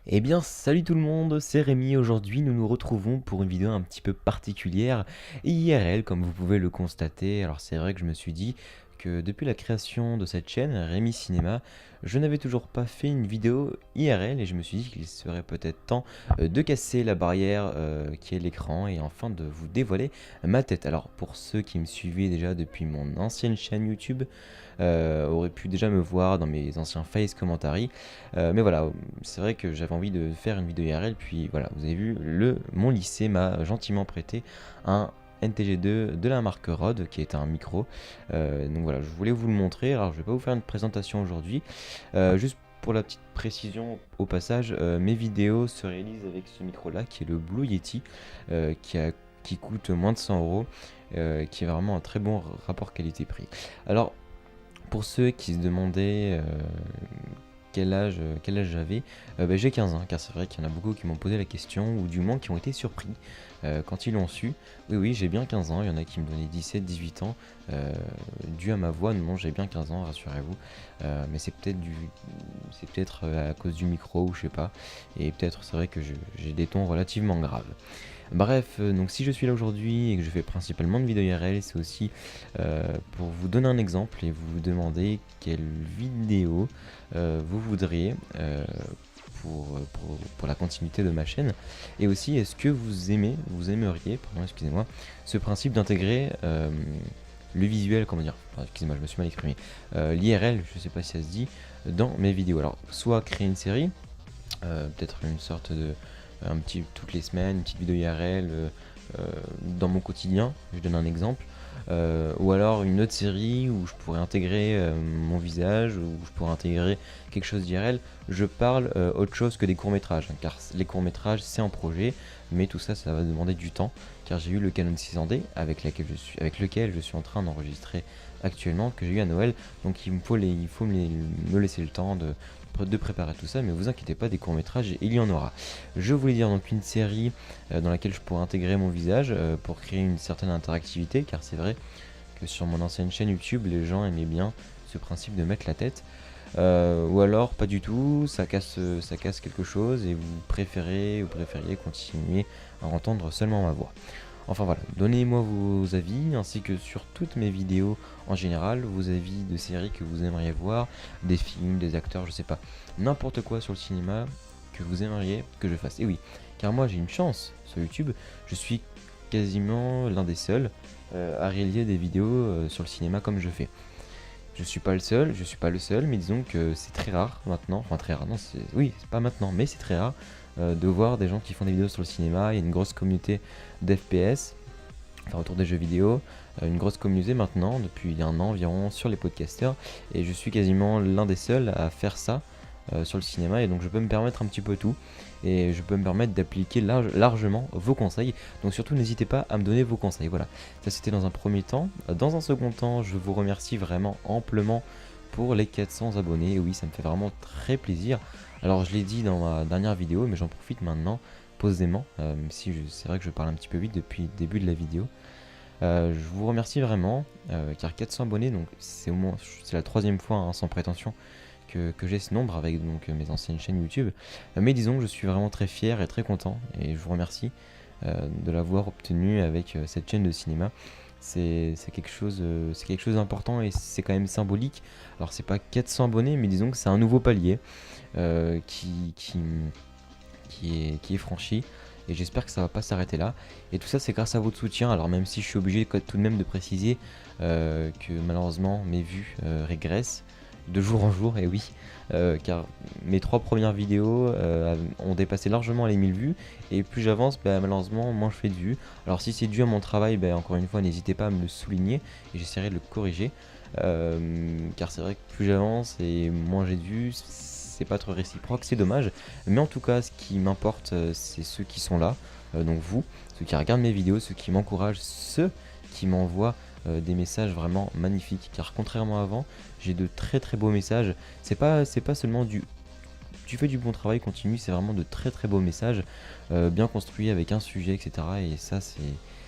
Eh bien, salut tout le monde, c'est Rémi. Aujourd'hui, nous nous retrouvons pour une vidéo un petit peu particulière, IRL, comme vous pouvez le constater. Alors, c'est vrai que je me suis dit que depuis la création de cette chaîne, Rémi Cinéma, je n'avais toujours pas fait une vidéo IRL et je me suis dit qu'il serait peut-être temps de casser la barrière qui est l'écran et enfin de vous dévoiler ma tête. Alors, pour ceux qui me suivaient déjà depuis mon ancienne chaîne YouTube, auraient pu déjà me voir dans mes anciens face commentary. Mais voilà, c'est vrai que j'avais envie de faire une vidéo IRL, puis voilà, vous avez vu, mon lycée m'a gentiment prêté un NTG2 de la marque Rode, qui est un micro. Donc voilà, je voulais vous le montrer. Alors je vais pas vous faire une présentation aujourd'hui, juste pour la petite précision au passage, mes vidéos se réalisent avec ce micro là qui est le Blue Yeti, qui coûte moins de 100 euros, qui est vraiment un très bon rapport qualité-prix. Alors pour ceux qui se demandaient quel âge j'avais, j'ai 15 ans, car c'est vrai qu'il y en a beaucoup qui m'ont posé la question, ou du moins qui ont été surpris quand ils l'ont su. Oui, oui, j'ai bien 15 ans, il y en a qui me donnaient 17-18 ans, dû à ma voix. Non, j'ai bien 15 ans, rassurez-vous, mais c'est peut-être à cause du micro, ou je sais pas, et peut-être c'est vrai que j'ai des tons relativement graves. Bref, donc si je suis là aujourd'hui et que je fais principalement de vidéos IRL, c'est aussi pour vous donner un exemple et vous demander quelle vidéo vous voudriez pour la continuité de ma chaîne. Et aussi, est-ce que vous aimeriez, pardon, excusez-moi, ce principe d'intégrer le visuel, comment dire, enfin, excusez-moi, je me suis mal exprimé, l'IRL, je sais pas si ça se dit, dans mes vidéos. Alors, soit créer une série, peut-être une sorte de toutes les semaines, une petite vidéo IRL dans mon quotidien, je donne un exemple, ou alors une autre série où je pourrais intégrer mon visage, où je pourrais intégrer quelque chose d'IRL. Je parle autre chose que des courts-métrages, hein, car les courts-métrages c'est en projet, mais tout ça, ça va demander du temps, car j'ai eu le Canon 600D avec lequel je suis en train d'enregistrer actuellement, que j'ai eu à Noël, donc il faut me laisser le temps de préparer tout ça, mais vous inquiétez pas, des courts-métrages, il y en aura. Je voulais dire donc une série dans laquelle je pourrais intégrer mon visage pour créer une certaine interactivité, car c'est vrai que sur mon ancienne chaîne YouTube, les gens aimaient bien ce principe de mettre la tête. Ou alors pas du tout, ça casse quelque chose et vous préfériez continuer à entendre seulement ma voix. Enfin voilà, donnez-moi vos avis ainsi que sur toutes mes vidéos en général, vos avis de séries que vous aimeriez voir, des films, des acteurs, je sais pas, n'importe quoi sur le cinéma que vous aimeriez que je fasse. Et oui, car moi j'ai une chance sur YouTube, je suis quasiment l'un des seuls à réaliser des vidéos sur le cinéma comme je fais. Je suis pas le seul, mais disons que c'est très rare maintenant, enfin très rare, non, oui, c'est pas maintenant, mais c'est très rare de voir des gens qui font des vidéos sur le cinéma. Il y a une grosse communauté d'FPS, enfin autour des jeux vidéo, une grosse communauté maintenant, depuis un an environ, sur les podcasters, et je suis quasiment l'un des seuls à faire ça sur le cinéma, et donc je peux me permettre un petit peu tout, et je peux me permettre d'appliquer largement vos conseils, donc surtout n'hésitez pas à me donner vos conseils. Voilà, ça c'était dans un premier temps. Dans un second temps, je vous remercie vraiment amplement pour les 400 abonnés, et oui, ça me fait vraiment très plaisir. Alors je l'ai dit dans ma dernière vidéo, mais j'en profite maintenant posément, même si c'est vrai que je parle un petit peu vite depuis le début de la vidéo. Je vous remercie vraiment, car 400 abonnés, donc c'est la troisième fois, hein, sans prétention, que j'ai ce nombre avec donc mes anciennes chaînes YouTube. Mais disons que je suis vraiment très fier et très content, et je vous remercie de l'avoir obtenu avec cette chaîne de cinéma. C'est quelque chose d'important et c'est quand même symbolique. Alors c'est pas 400 abonnés, mais disons que c'est un nouveau palier qui est franchi. Et j'espère que ça va pas s'arrêter là. Et tout ça c'est grâce à votre soutien. Alors même si je suis obligé tout de même de préciser que malheureusement mes vues régressent de jour en jour, et oui, car mes 3 premières vidéos ont dépassé largement les 1000 vues, et plus j'avance, malheureusement, moins je fais de vues. Alors si c'est dû à mon travail, encore une fois, n'hésitez pas à me le souligner, et j'essaierai de le corriger, car c'est vrai que plus j'avance et moins j'ai de vues, c'est pas trop réciproque, c'est dommage. Mais en tout cas, ce qui m'importe, c'est ceux qui sont là, donc vous, ceux qui regardent mes vidéos, ceux qui m'encouragent, ceux qui m'envoient des messages vraiment magnifiques, car contrairement à avant, j'ai de très très beaux messages. C'est pas seulement tu fais du bon travail, continue, c'est vraiment de très très beaux messages bien construits avec un sujet, etc. Et ça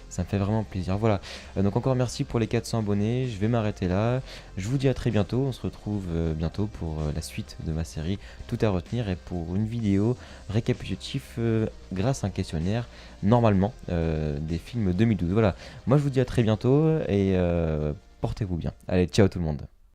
ça me fait vraiment plaisir. Voilà. Donc encore merci pour les 400 abonnés. Je vais m'arrêter là. Je vous dis à très bientôt. On se retrouve bientôt pour la suite de ma série Tout à retenir et pour une vidéo récapitulative grâce à un questionnaire normalement des films 2012. Voilà. Moi je vous dis à très bientôt et portez-vous bien. Allez, ciao tout le monde.